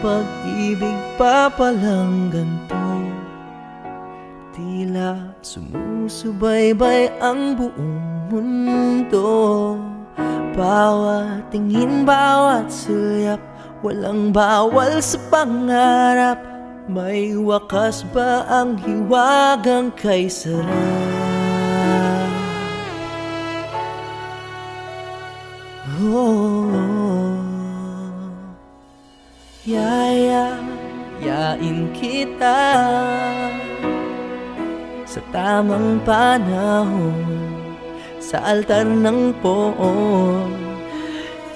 pag-ibig pa palang ganito. Tila sumusubaybay ang buong mundo. Bawat tingin, bawat sulyap, walang bawal sa pangarap. May wakas ba ang hiwagang kay sarap? Yayain kita sa tamang panahon, sa altar ng poon.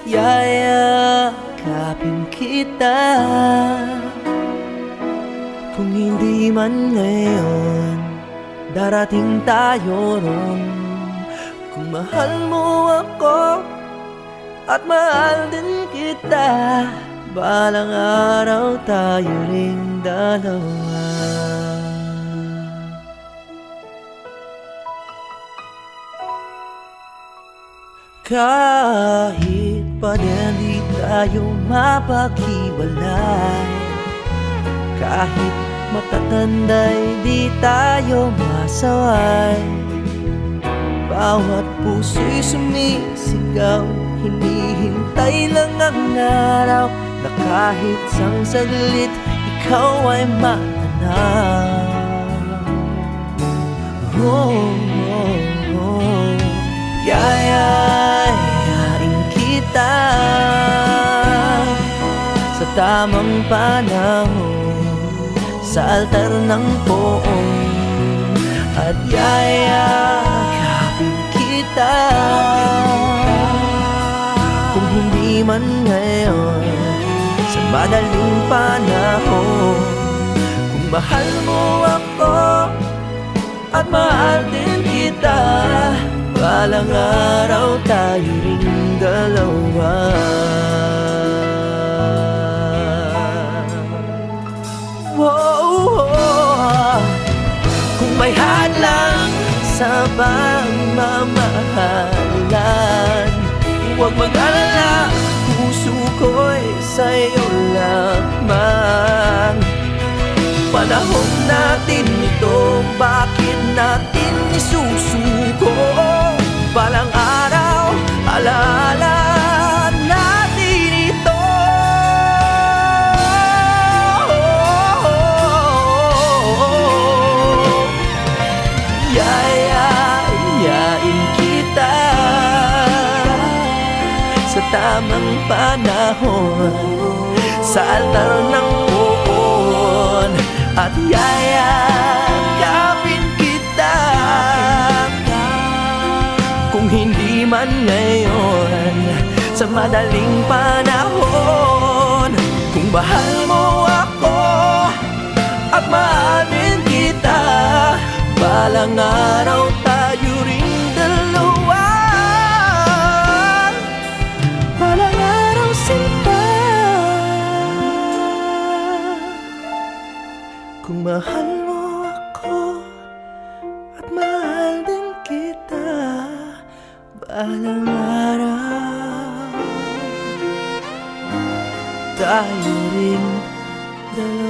Yayakapin kita, kung hindi man ngayon, darating tayo ron. Kung mahal mo ako at mahal din kita, balang araw tayo ring dalawa. Kahit pa di tayo mapaghiwalay, kahit matatanday di tayo masaway, bawat puso'y sumisigaw, hinihintay lang ang araw na kahit sang saglit ikaw ay matanaw. Yayain kita sa tamang panahon, sa altar ng poon. At yayakapin kita, kung hindi man ngayon, sa madaling panahon. Kung mahal mo ako at mahal din kita, balang araw tayo ring dalawa. Kung may hadlang sa pagmamahalan, huwag mag-alala, puso ko'y sa'yo lamang. Panahon natin ito, bakit natin isusuko? Balang araw, alaala natin ito. Yayain kita sa tamang panahon, sa altar ng poon. At yayakapin kita, kung hindi man ngayon, sa madaling panahon. Kung mahal mo ako at mahalin kita, balang araw tayo ring dalawa. Balang araw sinta, kung mahal mo ako at mahal din kita, balang araw tayo ring dalawa.